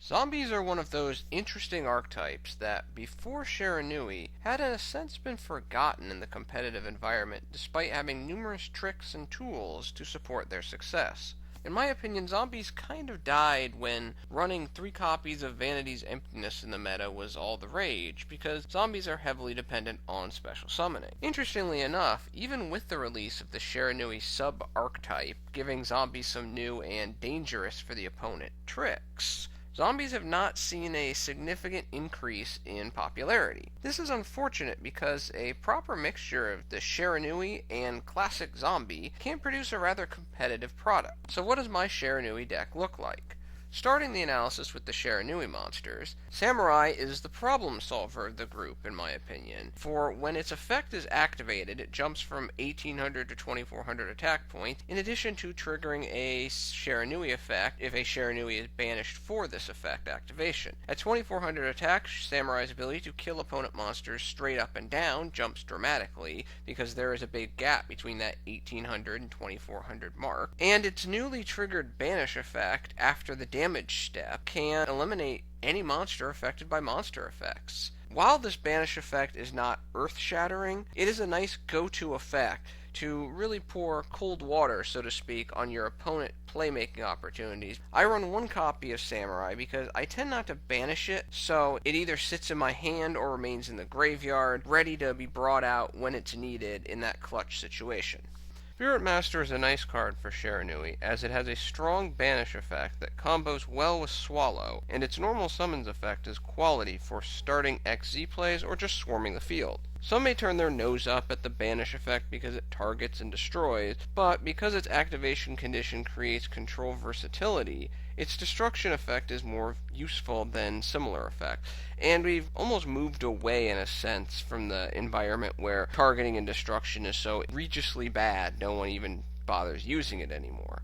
Zombies are one of those interesting archetypes that, before Shiranui, had in a sense been forgotten in the competitive environment despite having numerous tricks and tools to support their success. In my opinion, zombies kind of died when running 3 copies of Vanity's Emptiness in the meta was all the rage, because zombies are heavily dependent on special summoning. Interestingly enough, even with the release of the Shiranui sub-archetype, giving zombies some new and dangerous for the opponent tricks, zombies have not seen a significant increase in popularity. This is unfortunate because a proper mixture of the Shiranui and classic zombie can produce a rather competitive product. So what does my Shiranui deck look like? Starting the analysis with the Shiranui Monsters, Samurai is the problem solver of the group in my opinion, for when its effect is activated it jumps from 1800 to 2400 attack points, in addition to triggering a Shiranui effect if a Shiranui is banished for this effect activation. At 2400 attack, Samurai's ability to kill opponent monsters straight up and down jumps dramatically, because there is a big gap between that 1800 and 2400 mark, and its newly triggered banish effect after the damage step can eliminate any monster affected by monster effects. While this banish effect is not earth-shattering, it is a nice go-to effect to really pour cold water, so to speak, on your opponent playmaking opportunities. I run 1 copy of Samurai because I tend not to banish it, so it either sits in my hand or remains in the graveyard, ready to be brought out when it's needed in that clutch situation. Spirit Master is a nice card for Shiranui, as it has a strong banish effect that combos well with Swallow, and its normal summons effect is quality for starting XZ plays or just swarming the field. Some may turn their nose up at the banish effect because it targets and destroys, but because its activation condition creates control versatility, its destruction effect is more useful than similar effects, and we've almost moved away in a sense from the environment where targeting and destruction is so egregiously bad no one even bothers using it anymore.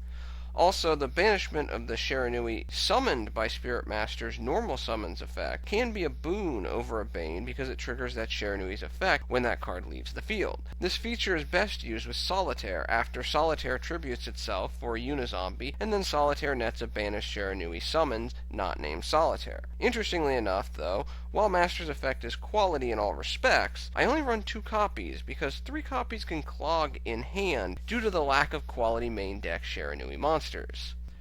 Also, the banishment of the Shiranui summoned by Spirit Master's normal summons effect can be a boon over a bane because it triggers that Shiranui's effect when that card leaves the field. This feature is best used with Solitaire after Solitaire tributes itself for a Uni-Zombie, and then Solitaire nets a banished Shiranui summons not named Solitaire. Interestingly enough, though, while Master's effect is quality in all respects, I only run 2 copies because 3 copies can clog in hand due to the lack of quality main deck Shiranui Monsters.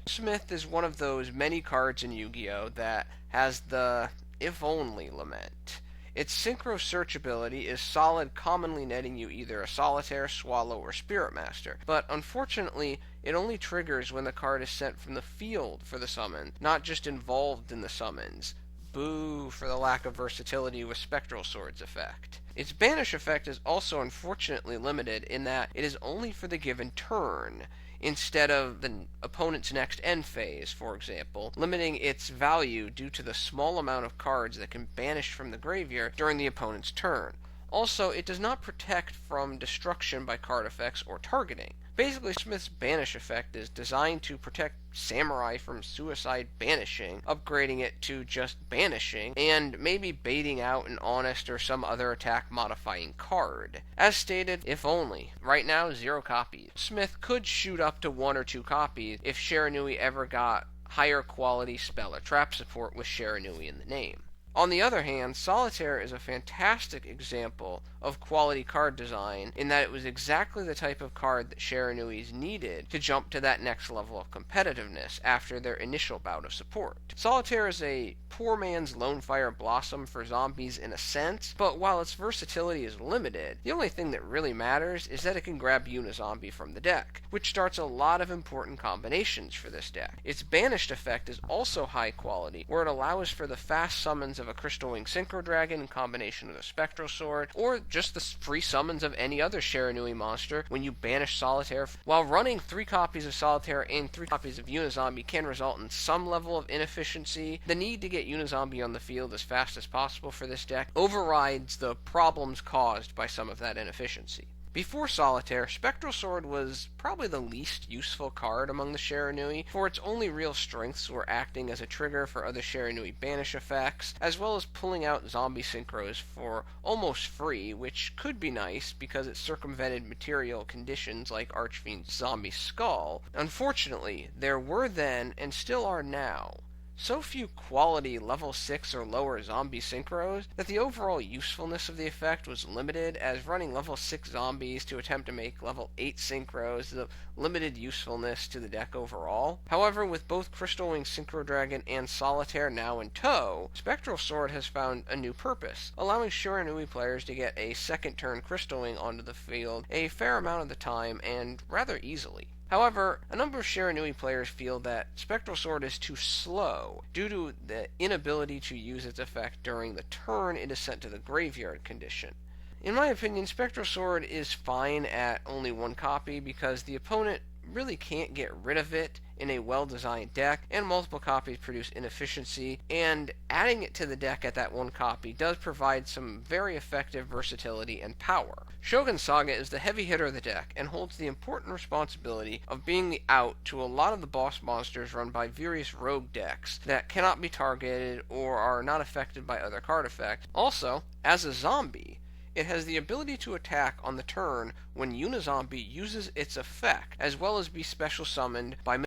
Smith is one of those many cards in Yu-Gi-Oh! That has the if-only lament. Its Synchro search ability is solid, commonly netting you either a Solitaire, Swallow, or Spirit Master, but unfortunately it only triggers when the card is sent from the field for the summon, not just involved in the summons. Boo for the lack of versatility with Spectral Sword's effect. Its banish effect is also unfortunately limited in that it is only for the given turn, instead of the opponent's next end phase, for example, limiting its value due to the small amount of cards that can banish from the graveyard during the opponent's turn. Also, it does not protect from destruction by card effects or targeting. Basically, Smith's banish effect is designed to protect Samurai from suicide banishing, upgrading it to just banishing, and maybe baiting out an honest or some other attack modifying card. As stated, if only. Right now, 0 copies. Smith could shoot up to 1 or 2 copies if Shiranui ever got higher quality spell or trap support with Shiranui in the name. On the other hand, Solitaire is a fantastic example of quality card design in that it was exactly the type of card that Shiranuis needed to jump to that next level of competitiveness after their initial bout of support. Solitaire is a poor man's Lone Fire Blossom for zombies in a sense, but while its versatility is limited, the only thing that really matters is that it can grab Uni-Zombie from the deck, which starts a lot of important combinations for this deck. Its banished effect is also high quality, where it allows for the fast summons of a Crystal Wing Synchro Dragon in combination with a Spectral Sword, or just the free summons of any other Shiranui monster when you banish Solitaire. While running 3 copies of Solitaire and 3 copies of Uni-Zombie can result in some level of inefficiency, the need to get Uni-Zombie on the field as fast as possible for this deck overrides the problems caused by some of that inefficiency. Before Solitaire, Spectral Sword was probably the least useful card among the Shiranui, for its only real strengths were acting as a trigger for other Shiranui banish effects, as well as pulling out zombie synchros for almost free, which could be nice because it circumvented material conditions like Archfiend's Zombie Skull. Unfortunately, there were then, and still are now, so few quality level 6 or lower zombie synchros that the overall usefulness of the effect was limited, as running level 6 zombies to attempt to make level 8 synchros is of limited usefulness to the deck overall. However, with both Crystal Wing Synchro Dragon and Solitaire now in tow, Spectral Sword has found a new purpose, allowing Shiranui players to get a second turn Crystal Wing onto the field a fair amount of the time and rather easily. However, a number of Shiranui players feel that Spectral Sword is too slow due to the inability to use its effect during the turn it is sent to the graveyard condition. In my opinion, Spectral Sword is fine at only one copy because the opponent really can't get rid of it in a well-designed deck, and multiple copies produce inefficiency, and adding it to the deck at that one copy does provide some very effective versatility and power. Shogunsaga is the heavy hitter of the deck, and holds the important responsibility of being the out to a lot of the boss monsters run by various rogue decks that cannot be targeted or are not affected by other card effects. Also, as a zombie, it has the ability to attack on the turn when Uni-Zombie uses its effect, as well as be special summoned by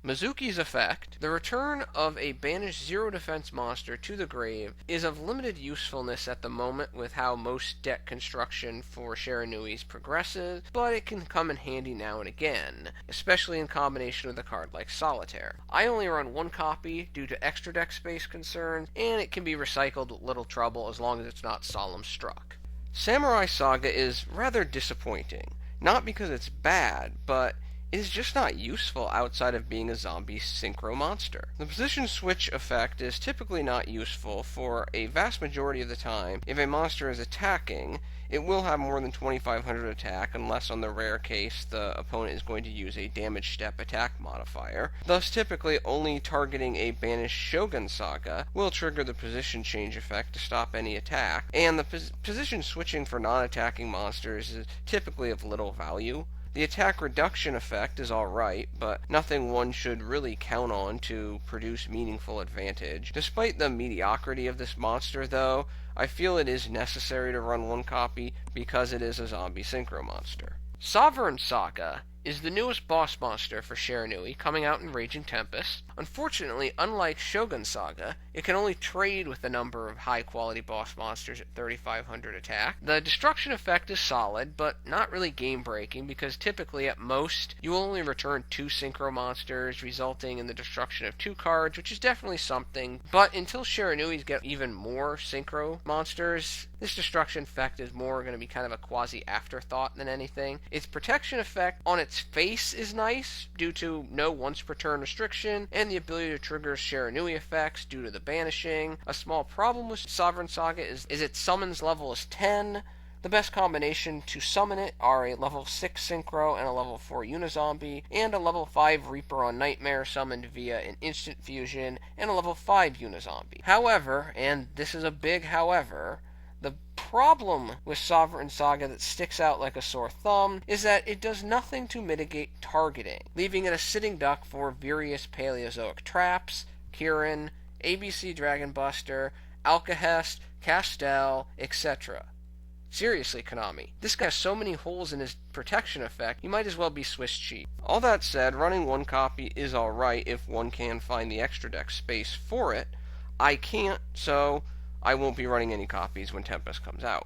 Mezuki's effect. The return of a banished zero defense monster to the grave is of limited usefulness at the moment with how most deck construction for Shiranuis progresses, but it can come in handy now and again, especially in combination with a card like Solitaire. I only run one copy due to extra deck space concerns, and it can be recycled with little trouble as long as it's not Solemn Struck. Samuraisaga is rather disappointing, not because it's bad, but it is just not useful outside of being a zombie synchro monster. The position switch effect is typically not useful for a vast majority of the time. If a monster is attacking, it will have more than 2500 attack, unless on the rare case the opponent is going to use a damage step attack modifier. Thus, typically only targeting a banished Shogunsaga will trigger the position change effect to stop any attack, and the position switching for non-attacking monsters is typically of little value. The attack reduction effect is alright, but nothing one should really count on to produce meaningful advantage. Despite the mediocrity of this monster, though, I feel it is necessary to run one copy because it is a zombie synchro monster. Sovereign Saga is the newest boss monster for Shiranui, coming out in Raging Tempest. Unfortunately, unlike Shogunsaga, it can only trade with a number of high-quality boss monsters at 3500 attack. The destruction effect is solid, but not really game-breaking, because typically, at most, you will only return 2 synchro monsters, resulting in the destruction of 2 cards, which is definitely something. But until Shiranuis get even more synchro monsters, this destruction effect is more going to be kind of a quasi-afterthought than anything. Its protection effect on its face is nice, due to no once-per-turn restriction, and the ability to trigger Shiranui effects due to the banishing. A small problem with Sovereign Saga is its summons level is 10. The best combination to summon it are a level 6 Synchro and a level 4 Uni-Zombie, and a level 5 Reaper on Nightmare summoned via an instant fusion, and a level 5 Uni-Zombie. However, and this is a big however, the problem with Sovereign Saga that sticks out like a sore thumb is that it does nothing to mitigate targeting, leaving it a sitting duck for various Paleozoic traps, Kirin, ABC Dragon Buster, Alcahest, Castel, etc. Seriously, Konami, this guy has so many holes in his protection effect, you might as well be Swiss cheese. All that said, running one copy is alright if one can find the extra deck space for it. I can't, so I won't be running any copies when Tempest comes out.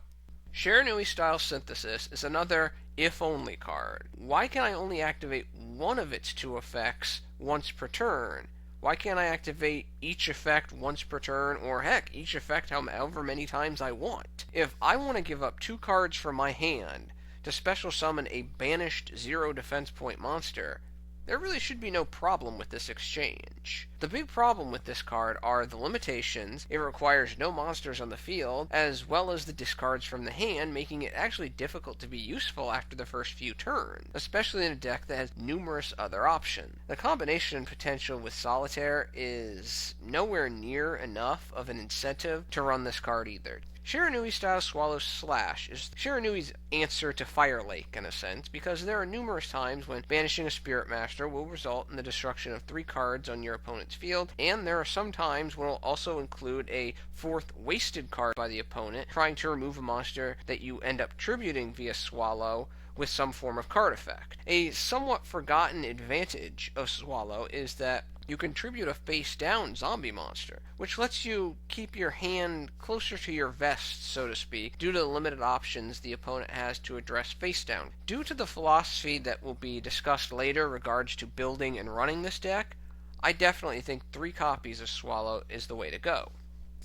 Shiranui Style Synthesis is another if-only card. Why can I only activate one of its 2 effects once per turn? Why can't I activate each effect once per turn, or heck, each effect however many times I want? If I want to give up 2 cards from my hand to special summon a banished 0 defense point monster, there really should be no problem with this exchange. The big problem with this card are the limitations. It requires no monsters on the field, as well as the discards from the hand, making it actually difficult to be useful after the first few turns, especially in a deck that has numerous other options. The combination potential with Solitaire is nowhere near enough of an incentive to run this card either. Shiranui Style Swallow Slash is Shiranui's answer to Fire Lake, in a sense, because there are numerous times when banishing a Spirit Master will result in the destruction of 3 cards on your opponent's field, and there are some times when it will also include a 4th wasted card by the opponent, trying to remove a monster that you end up tributing via Swallow with some form of card effect. A somewhat forgotten advantage of Swallow is that You contribute a face-down zombie monster, which lets you keep your hand closer to your vest, so to speak, due to the limited options the opponent has to address face-down. Due to the philosophy that will be discussed later regards to building and running this deck, I definitely think 3 copies of Swallow is the way to go.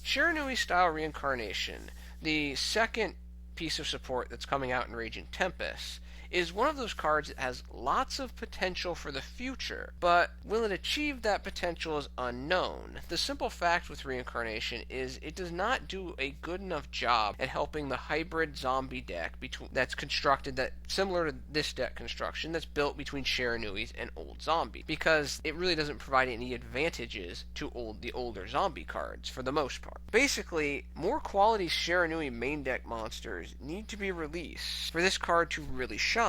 Shiranui Style Reincarnation, the second piece of support that's coming out in Raging Tempest, is one of those cards that has lots of potential for the future, but will it achieve that potential is unknown. The simple fact with Reincarnation is it does not do a good enough job at helping the hybrid zombie deck that's constructed, that similar to this deck construction, that's built between Shiranuis and Old Zombie, because it really doesn't provide any advantages to the older zombie cards for the most part. Basically, more quality Shiranui main deck monsters need to be released for this card to really shine.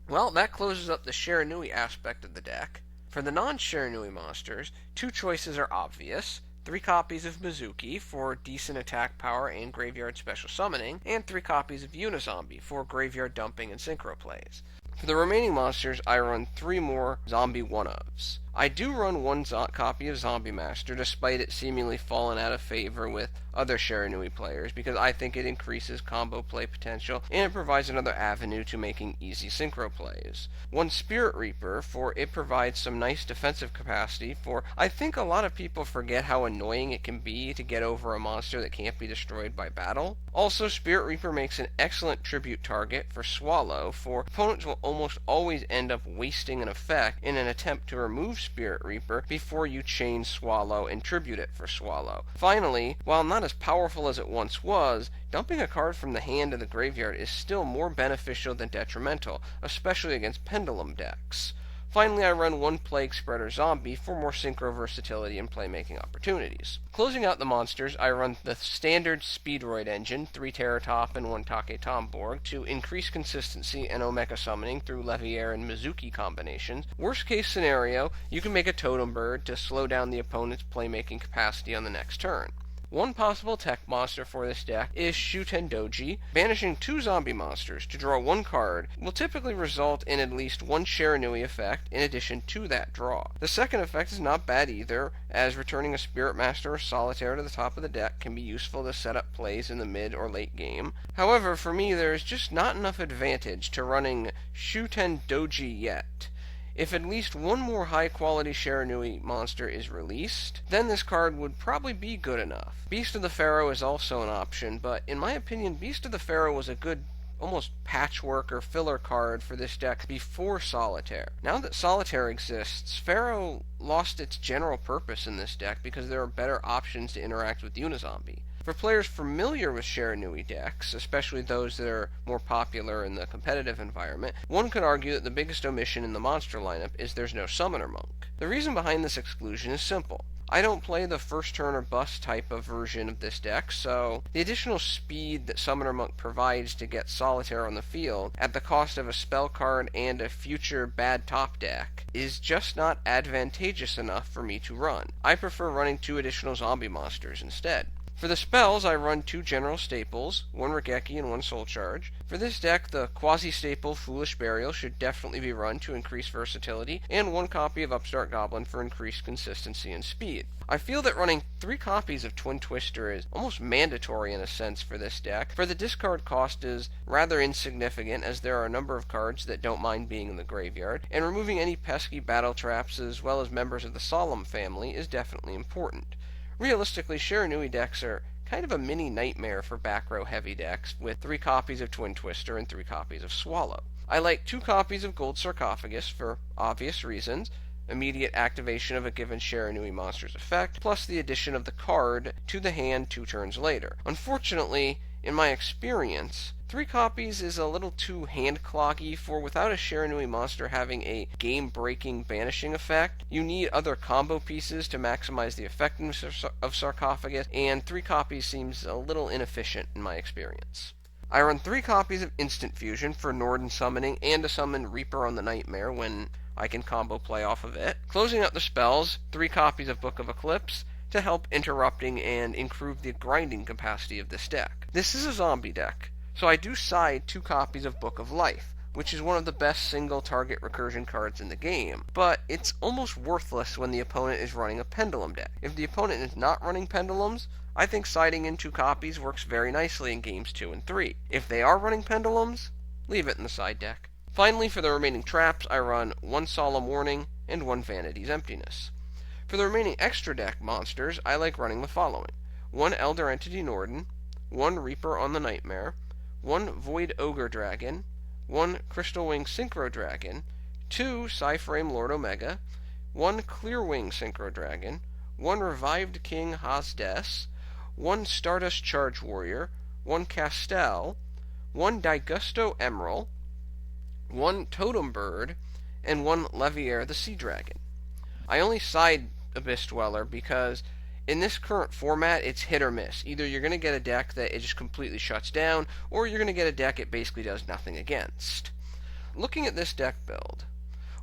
Well, that closes up the Shiranui aspect of the deck. For the non-Shiranui monsters, 2 choices are obvious. 3 copies of Mezuki for decent attack power and graveyard special summoning, and 3 copies of Uni-Zombie for graveyard dumping and synchro plays. For the remaining monsters, I run 3 more zombie one-ofs. I do run 1 copy of Zombie Master, despite it seemingly falling out of favor with other Shiranui players, because I think it increases combo play potential, and it provides another avenue to making easy synchro plays. 1 Spirit Reaper, for it provides some nice defensive capacity, for I think a lot of people forget how annoying it can be to get over a monster that can't be destroyed by battle. Also, Spirit Reaper makes an excellent tribute target for Swallow, for opponents will almost always end up wasting an effect in an attempt to remove Spirit Reaper before you chain Swallow and tribute it for Swallow. Finally, while not as powerful as it once was, dumping a card from the hand to the graveyard is still more beneficial than detrimental, especially against pendulum decks. Finally, I run 1 Plaguespreader Zombie for more synchro versatility and playmaking opportunities. Closing out the monsters, I run the standard Speedroid engine, 3 Terrortop and 1 Taketomborg, to increase consistency and Omega summoning through Leviair and Mezuki combinations. Worst case scenario, you can make a Totem Bird to slow down the opponent's playmaking capacity on the next turn. 1 possible tech monster for this deck is Shuten Doji. Banishing 2 zombie monsters to draw 1 card will typically result in at least 1 Shiranui effect in addition to that draw. The second effect is not bad either, as returning a Spirit Master or Solitaire to the top of the deck can be useful to set up plays in the mid or late game. However, for me there is just not enough advantage to running Shuten Doji yet. If at least 1 more high-quality Shiranui monster is released, then this card would probably be good enough. Beast of the Pharaoh is also an option, but in my opinion, Beast of the Pharaoh was a good, almost patchwork or filler card for this deck before Solitaire. Now that Solitaire exists, Pharaoh lost its general purpose in this deck because there are better options to interact with Uni-Zombie. For players familiar with Shiranui decks, especially those that are more popular in the competitive environment, one could argue that the biggest omission in the monster lineup is there's no Summoner Monk. The reason behind this exclusion is simple. I don't play the first turn or bust type of version of this deck, so the additional speed that Summoner Monk provides to get Solitaire on the field at the cost of a spell card and a future bad top deck is just not advantageous enough for me to run. I prefer running 2 additional zombie monsters instead. For the spells, I run 2 general staples, 1 Raigeki and 1 Soul Charge. For this deck, the quasi-staple Foolish Burial should definitely be run to increase versatility, and 1 copy of Upstart Goblin for increased consistency and speed. I feel that running 3 copies of Twin Twister is almost mandatory in a sense for this deck, for the discard cost is rather insignificant as there are a number of cards that don't mind being in the graveyard, and removing any pesky battle traps as well as members of the Solemn family is definitely important. Realistically, Shiranui decks are kind of a mini nightmare for back row heavy decks with 3 copies of Twin Twister and 3 copies of Swallow. I like 2 copies of Gold Sarcophagus for obvious reasons, immediate activation of a given Shiranui monster's effect, plus the addition of the card to the hand 2 turns later. Unfortunately, in my experience, 3 copies is a little too hand-cloggy, for without a Shiranui monster having a game-breaking banishing effect, you need other combo pieces to maximize the effectiveness of Sarcophagus, and 3 copies seems a little inefficient in my experience. I run 3 copies of Instant Fusion for Norden summoning and to summon Reaper on the Nightmare when I can combo play off of it. Closing out the spells, 3 copies of Book of Eclipse to help interrupting and improve the grinding capacity of this deck. This is a zombie deck, so I do side 2 copies of Book of Life, which is one of the best single-target recursion cards in the game, but it's almost worthless when the opponent is running a Pendulum deck. If the opponent is not running Pendulums, I think siding in 2 copies works very nicely in games 2 and 3. If they are running Pendulums, leave it in the side deck. Finally, for the remaining traps, I run 1 Solemn Warning and 1 Vanity's Emptiness. For the remaining extra deck monsters, I like running the following: 1 Elder Entity Norden, 1 Reaper on the Nightmare, 1 Void Ogre Dragon, 1 Crystal Wing Synchro Dragon, 2 PSY-Frame Lord Omega, 1 Clearwing Synchro Dragon, 1 Revived King Hasdes, 1 Stardust Charge Warrior, 1 Castel, 1 Daigusto Emeral, 1 Totem Bird, and 1 Leviair the Sea Dragon. I only side Abyss Dweller because in this current format, it's hit or miss. Either you're going to get a deck that it just completely shuts down, or you're going to get a deck it basically does nothing against. Looking at this deck build,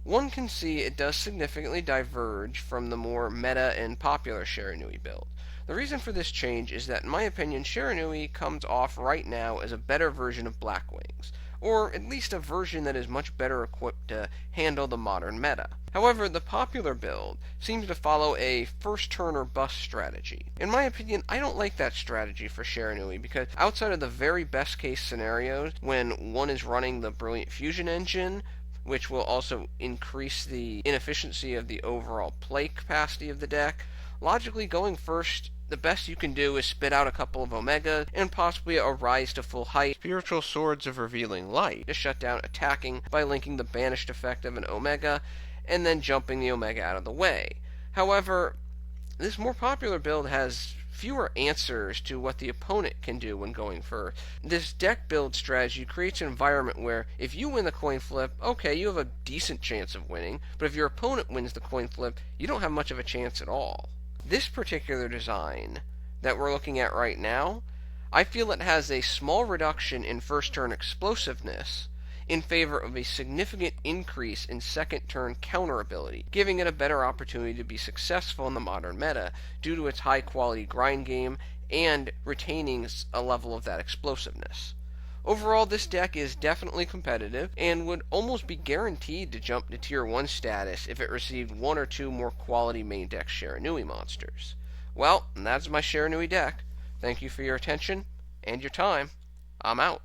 one can see it does significantly diverge from the more meta and popular Shiranui build. The reason for this change is that, in my opinion, Shiranui comes off right now as a better version of Blackwings, or at least a version that is much better equipped to handle the modern meta. However, the popular build seems to follow a first turn or bust strategy. In my opinion, I don't like that strategy for Shiranui because outside of the very best case scenarios, when one is running the Brilliant Fusion engine, which will also increase the inefficiency of the overall play capacity of the deck, logically going first, the best you can do is spit out a couple of Omega and possibly a rise to full height Spiritual Swords of Revealing Light to shut down attacking by linking the banished effect of an Omega and then jumping the Omega out of the way. However, this more popular build has fewer answers to what the opponent can do when going first. This deck build strategy creates an environment where if you win the coin flip, okay, you have a decent chance of winning, but if your opponent wins the coin flip, you don't have much of a chance at all. This particular design that we're looking at right now, I feel it has a small reduction in first turn explosiveness in favor of a significant increase in second turn counter ability, giving it a better opportunity to be successful in the modern meta due to its high quality grind game and retaining a level of that explosiveness. Overall, this deck is definitely competitive and would almost be guaranteed to jump to Tier 1 status if it received 1 or 2 more quality main deck Shiranui monsters. Well, that's my Shiranui deck. Thank you for your attention and your time. I'm out.